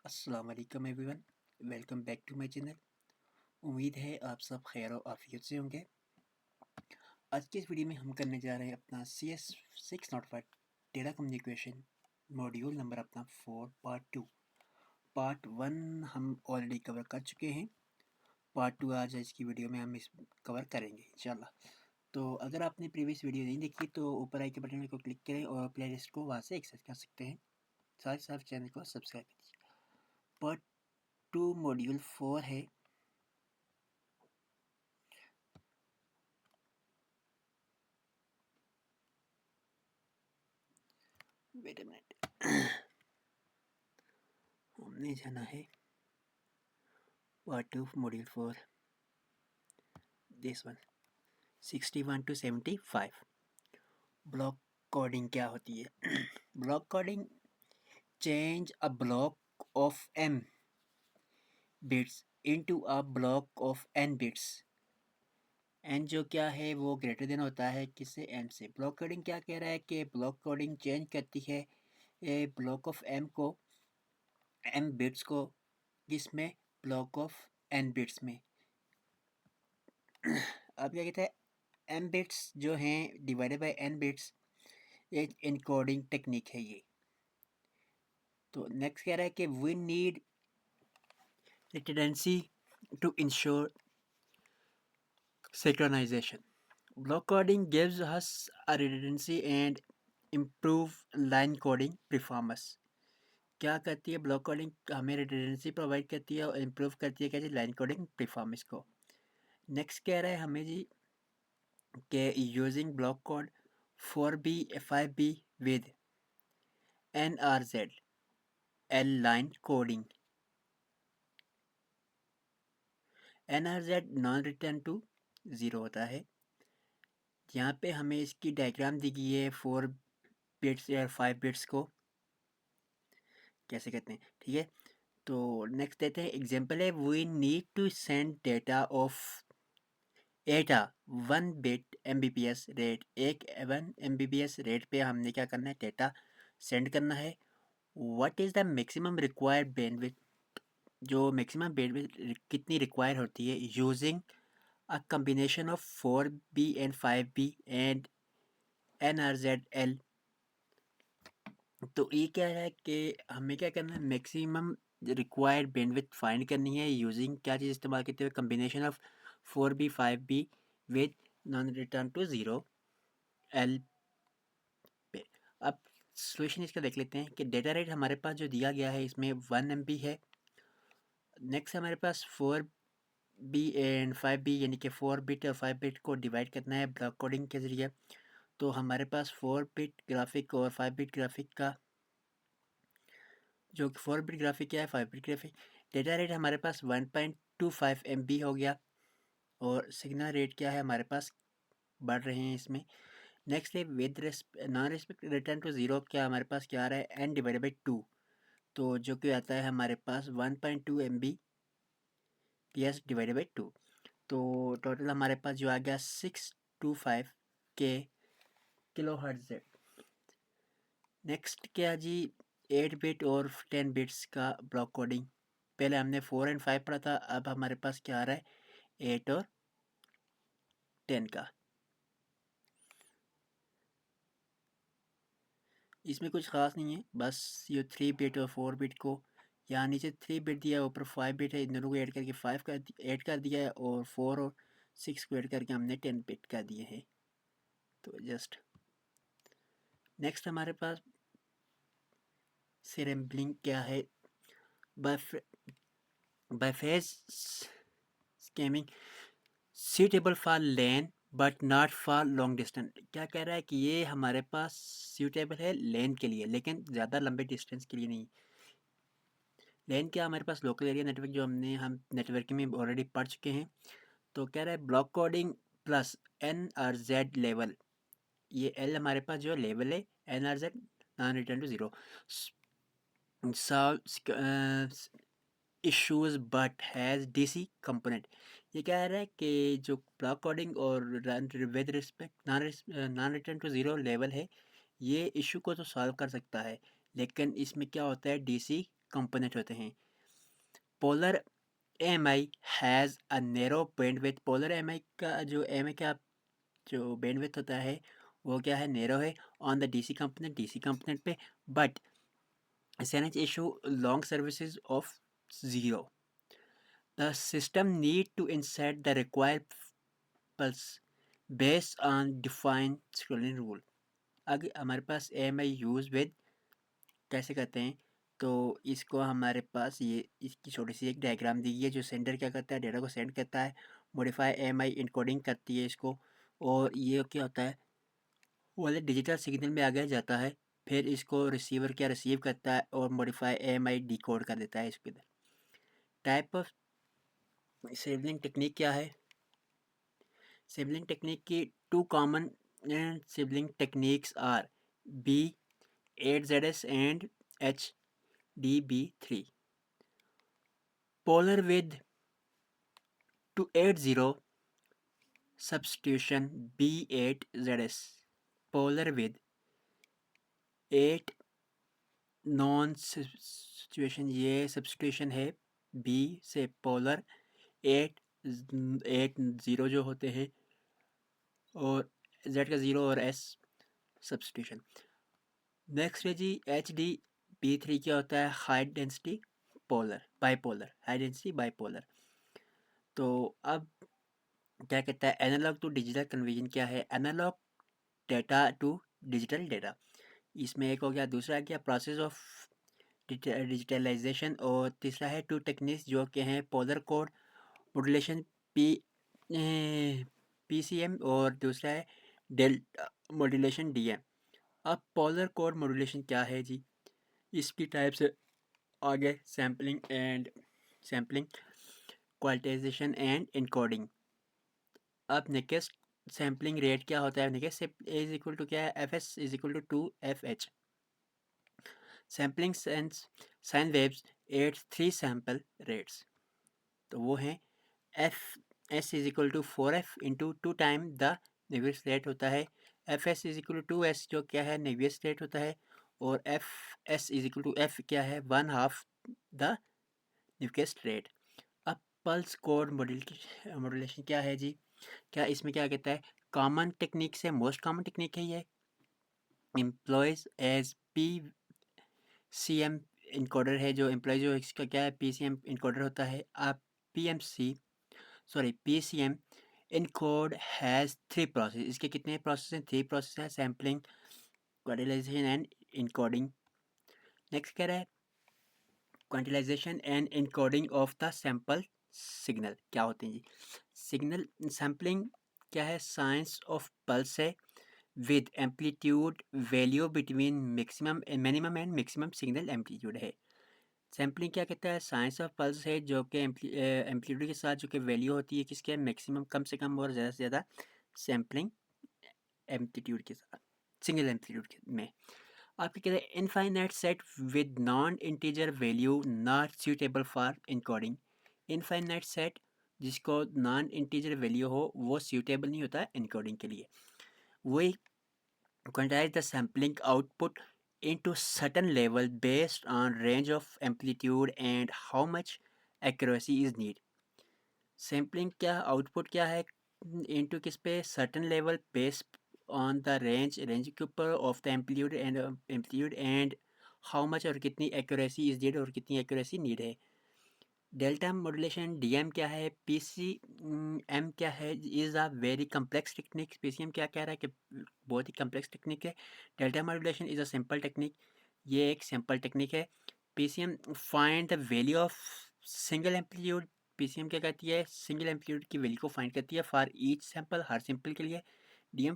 अस्सलाम वालेकुम everyone, welcome back to my channel. उम्मीद है आप सब खैर और आफियत से होंगे। आज के इस वीडियो में हम करने जा रहे हैं अपना CS605 data communication module number अपना 4 पार्ट 2। पार्ट 1 हम ऑलरेडी कवर कर चुके हैं। पार्ट 2 आज इसकी वीडियो में हम इस कवर करेंगे इंशाल्लाह। तो अगर आपने प्रीवियस वीडियो नहीं देखी तो ऊपर आई के बटन को क्लिक करें और प्ले लिस्ट को वहाँ से एक्सेस कर सकते हैं। साथ ही साथ चैनल को सब्सक्राइब कीजिए। पार्ट 2 मॉड्यूल 4 है। वेट अ मिनट, हमने जाना है part 2 module 4, this one 61 to 75। Block coding क्या होती है? Block coding change a block of m bits into a block of n bits. n जो क्या है वो ग्रेटर देन होता है किससे? m से। ब्लॉक कोडिंग क्या कह रहा है कि ब्लॉक कोडिंग चेंज करती है ब्लॉक ऑफ m को, m बिट्स को, किसमें? ब्लॉक ऑफ n बिट्स में। अब क्या कहता है? m बिट्स जो हैं डिवाइडेड बाय n बिट्स, एक इनकोडिंग टेक्निक है ये। तो नेक्स्ट कह रहा है कि we need redundancy to ensure synchronization. Block coding gives us a redundancy and improve line coding performance. क्या करती है ब्लॉक कोडिंग? हमें रिडंडेंसी प्रोवाइड करती है और इम्प्रूव करती है कैसे? लाइन कोडिंग परफॉर्मेंस को। नेक्स्ट कह रहा है हमें जी कि using block code 4B 5B with NRZ L line coding। NRZ non return to zero होता है। यहाँ पे हमें इसकी डायग्राम दी गई है 4 बिट्स या 5 बिट्स को कैसे कहते हैं, ठीक है। तो नेक्स्ट देते हैं एग्जांपल है, we need to send data of eta 1 bit MBPS rate. एक 1 MBPS रेट पे हमने क्या करना है? डेटा सेंड करना है। What is the maximum required bandwidth? जो मैक्सिमम बैंडविड्थ कितनी रिक्वायर होती है using a combination of 4B and 5B and NRZL। तो ये क्या है कि हमें क्या करना है? मैक्सिमम रिक्वायर्ड बैंडविड्थ फाइंड करनी है यूजिंग क्या चीज़ इस्तेमाल करते हुए? Combination of 4B 5B with non return to zero L पे। अब सोल्यूशन इसका देख लेते हैं कि डेटा रेट हमारे पास जो दिया गया है इसमें 1 MB है। नेक्स्ट हमारे पास 4B एंड 5B यानी कि 4 बिट और 5 बिट को डिवाइड करना है ब्लॉक कोडिंग के ज़रिए। तो हमारे पास 4 बिट ग्राफिक और 5 बिट ग्राफिक का जो 4 बिट ग्राफिक क्या है, 5 बिट ग्राफिक। डेटा रेट हमारे पास 1.25 MB हो गया और सिग्नल रेट क्या है हमारे पास? बढ़ रहे हैं इसमें। नेक्स्ट है with non respect return to zero, क्या हमारे पास क्या आ रहा है? n divided by 2। तो जो कि आता है हमारे पास 1.2 MBPS डिवाइडेड बाई 2। तो टोटल हमारे पास जो आ गया 625 के किलो हर्ट्ज़ है। नेक्स्ट क्या जी? 8 बिट और 10 बिट्स का ब्लॉक कोडिंग। पहले हमने 4 एंड 5 पढ़ा था, अब हमारे पास क्या आ रहा है? 8 और 10 का। इसमें कुछ ख़ास नहीं है, बस ये 3 बिट और 4 बिट को, यहाँ नीचे 3 बिट दिया है, ऊपर 5 बिट है, इन दोनों को ऐड करके 8 कर दिया है और 4 और 6 को ऐड करके हमने 10 बिट कर दिए हैं। तो जस्ट नेक्स्ट हमारे पास सेरेम्बलिंग क्या है? Biphase scheme suitable for LAN but not for long distance. क्या कह रहा है कि ये हमारे पास सूटेबल है लैन के लिए लेकिन ज़्यादा लंबे डिस्टेंस के लिए नहीं। लैन क्या? हमारे पास लोकल एरिया नेटवर्क जो हम नेटवर्किंग में ऑलरेडी पढ़ चुके हैं। तो कह रहा है block coding plus NRZ level. ये एल हमारे पास जो लेवल है NRZ non return to zero solve issues but has DC component. ये कह रहा है कि जो ब्लॉक कोडिंग और with respect non return to zero level है, ये इशू को तो सॉल्व कर सकता है लेकिन इसमें क्या होता है? DC कंपोनेंट होते हैं। Polar AMI has a narrow bandwidth. Polar AMI का जो AMI का जो बैंडविड्थ होता है वो क्या है, नैरो है ऑन द DC कंपोनेंट पे, but SNH issue long services of 0. The system need to insert the required pulse based on defined scheduling rule. अगर हमारे पास AMI यूज विद कैसे करते हैं, तो इसको हमारे पास ये इसकी छोटी सी एक डायग्राम दी गई है। जो सेंडर क्या करता है, डेटा को सेंड करता है, मॉडिफाई AMI इनकोडिंग करती है इसको, और ये क्या होता है, वो वाले डिजिटल सिग्नल में आगे जाता है, फिर इसको रिसीवर क्या रिसीव करता है और मॉडिफाई AMI डिकोड कर देता है इसके अंदर। टाइप ऑफ सिबलिंग टेक्निक क्या है, सिबलिंग टेक्निक की two common sibling techniques are B8ZS and HDB3. Polar with 280 substitution B8ZS. Polar with 8 non situation, ये सब्सटीट्यूशन है B से पोलर 8 जो होते हैं और Z का 0 और S सब्सटीट्यूशन। नेक्स्ट है जी HDB3 क्या होता है, high density bipolar, high density bipolar. तो अब क्या कहता है, एनालॉग टू डिजिटल कन्वर्जन क्या है, analog data to digital data. इसमें एक हो गया, दूसरा क्या प्रोसेस ऑफ डिजिटलाइजेशन, और तीसरा है टू टेक्निक्स जो कि हैं पोलर कोड मॉड्यूलेशन PCM, और दूसरा है डेल्टा मॉड्यूलेशन DM। अब पोलर कोड मॉड्यूलेशन क्या है जी, इसकी टाइप से आगे सैम्पलिंग क्वांटाइजेशन एंड इनकोडिंग। अब नेक्स्ट सैम्पलिंग रेट क्या होता है, नेक्स्ट इज इक्वल टू क्या है, FS is equal to 2FH। Sampling sine waves at 3 sample rates, तो वो हैं S is equal to 4F into 2 time the Nyquist rate होता है, FS is equal to 2S जो क्या है नेवियस रेट होता है, और FS is equal to F क्या है 1/2 द नेवियस रेट। अब पल्स कोड मॉड्यूलेशन क्या है जी, क्या इसमें क्या कहता है, कॉमन टेक्निक से मोस्ट कॉमन टेक्निक है ये, एम्प्लॉयज एज PCM इनकोडर है, जो एम्प्लॉय जो इसका क्या है PCM इनकोडर होता है। आप PCM इनकोड हैज़ 3 प्रोसेस, इसके कितने प्रोसेस हैं, 3 प्रोसेस हैं, sampling quantization and encoding. Next कह रहा है quantization and encoding of the sample signal क्या होते हैं जी, सिग्नल सैम्पलिंग क्या है, साइंस ऑफ पल्स है with amplitude value between minimum and maximum signal amplitude है। सैम्पलिंग क्या कहता है, साइंस ऑफ पल्स है जो कि एम्पलीट्यूड के साथ जो कि वैल्यू होती है किसके, मैक्सिमम कम से कम और ज़्यादा से ज़्यादा सैम्पलिंग एम्पलीट्यूड के साथ, सिंगल एम्पलीट्यूड में। आपके कहते हैं infinite set with non integer value not suitable for encoding. Infinite set जिसको नॉन इंटीजर वैल्यू हो वो सूटेबल नहीं होता इनकोडिंग के लिए। वही quantize the sampling output into certain level based on range of amplitude and how much accuracy is need. Sampling क्या output क्या है, इनटू किस पे, certain level based on the range के ऊपर of the amplitude and how much और कितनी accuracy is need और कितनी एक्यूरेसी नीड है। डेल्टा मॉड्यूलेशन DM क्या है, PCM क्या है, is a very complex technique. PCM क्या कह रहा है कि बहुत ही कम्प्लेक्स टेक्निक है। Delta modulation is a simple technique, ये एक सिंपल टेक्निक है। PCM find the value of single amplitude, PCM क्या कहती है, सिंगल एम्पलीट्यूड की वैल्यू को फाइंड करती है for each sample, her sample के लिए। DM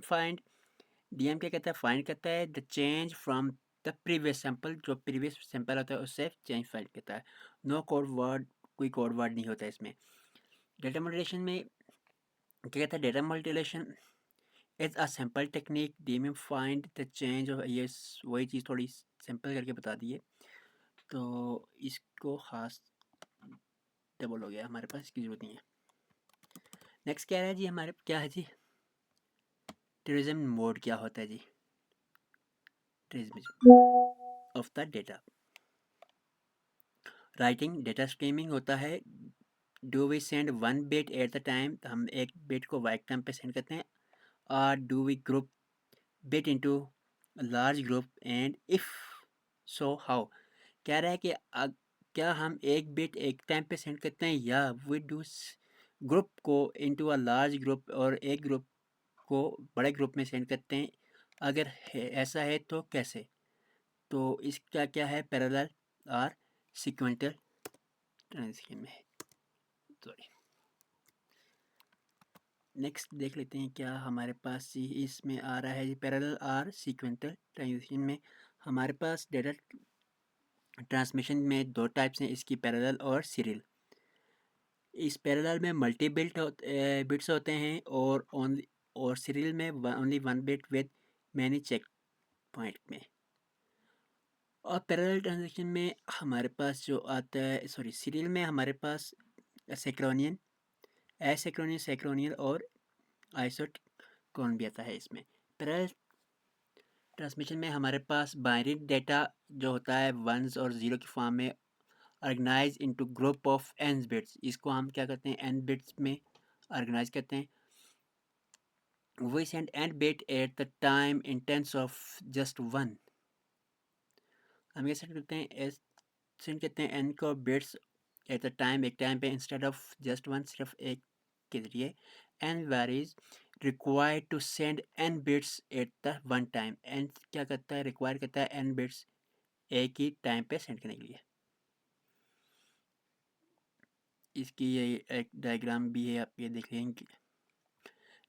क्या कहता है, फाइंड करता है the change from the previous sample, जो प्रीवियस सैंपल होता है उससे चेंज फाइंड करता है। नो कोड वर्ड, कोई कोड वर्ड नहीं होता इसमें। डेटा मॉड्यूलेशन में क्या कहता है, data modulation is a simple technique, DM find the change, और ये वही चीज़ थोड़ी सिंपल करके बता दी है, तो इसको खास डबल हो गया, हमारे पास इसकी ज़रूरत नहीं है। नेक्स्ट क्या है जी, हमारे क्या है जी, ट्रेजम मोड क्या होता है जी, ट्रेजम of the data. Writing data streaming होता है, do we send one bit at the time, हम एक बिट को एक टाइम पे सेंड करते हैं, और do we group bit into large group, and if so how. कह रहा है कि क्या हम एक बिट एक टाइम पे सेंड करते हैं या वी डू ग्रुप को इनटू अ लार्ज ग्रुप, और एक ग्रुप को बड़े ग्रुप में सेंड करते हैं, अगर ऐसा है तो कैसे। तो इसका क्या है, पैरेलल और सीक्वेंशियल ट्रांजिशन में है। सॉरी, नेक्स्ट देख लेते हैं क्या हमारे पास इसमें आ रहा है। पैरेलल और सीक्वेंशियल ट्रांजिशन में हमारे पास डेटा ट्रांसमिशन में दो टाइप्स हैं इसकी, पैरेलल और सीरियल। इस पैरेलल में मल्टी बिट्स होते हैं, और सीरियल में only one bit with many check point में। और पैरेलल ट्रांजिशन में हमारे पास जो आता है, सॉरी, सीरियल में हमारे पास सेक्रोनियन, एसेक्रोनियन, सेक्रोनियल और आइसोटोन भी आता है इसमें। पैरेलल ट्रांसमिशन में हमारे पास बाइनरी डेटा जो होता है वंस और ज़ीरो की फॉर्म में organise into group of n bits, इसको हम क्या करते हैं, एन बिट्स में ऑर्गेनाइज करते हैं। We send n bit at the time इन टेंस ऑफ जस्ट वन। हम ये सेंड करते हैं, सेंड करते हैं एन को बिट्स एट द टाइम, एक टाइम पे, इंस्टेड ऑफ जस्ट वन, सिर्फ एक के जरिए। N wires required to send n bits at the one time. N क्या करता है, रिक्वायर करता है एन बिट्स एक ही टाइम पे सेंड करने के लिए। इसकी ये एक डायग्राम भी है, आप ये देख लेंगे।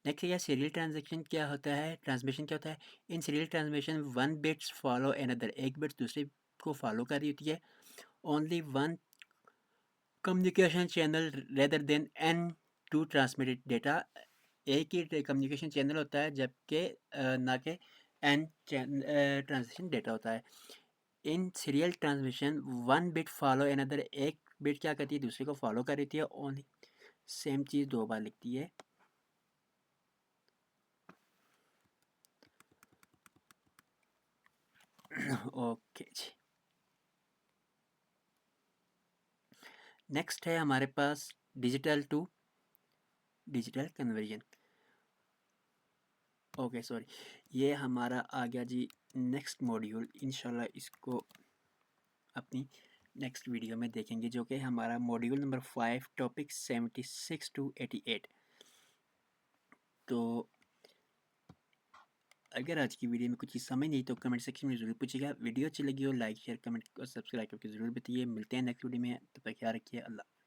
नेक्स्ट है सीरियल ट्रांजेक्शन क्या होता है, ट्रांसमिशन क्या होता है। In serial transmission one bits follow another, एक बिट्स दूसरे को फॉलो कर रही होती है। Only one communication channel rather than an to transmitted data, एक ही कम्युनिकेशन चैनल होता है, जबकि ना कि एन ट्रांसमिशन डेटा होता है। In serial transmission one bit follow another, एक बिट क्या करती है, दूसरे को फॉलो कर रही है। ओनली सेम चीज़ दो बार लिखती है। ओके जी, नेक्स्ट है हमारे पास digital to digital conversion. Okay sorry, ये हमारा आ गया जी नेक्स्ट मॉड्यूल। इंशाल्लाह इसको अपनी नेक्स्ट वीडियो में देखेंगे, जो कि हमारा मॉड्यूल नंबर 5, टॉपिक 76 to 88। तो अगर आज की वीडियो में कुछ चीज़ समझ नहीं तो कमेंट सेक्शन में ज़रूर पूछिएगा। वीडियो अच्छी लगी हो लाइक शेयर कमेंट और सब्सक्राइब करके ज़रूर बताइए। मिलते हैं नेक्स्ट वीडियो में, तब तक ख्याल रखिए। अल्लाह।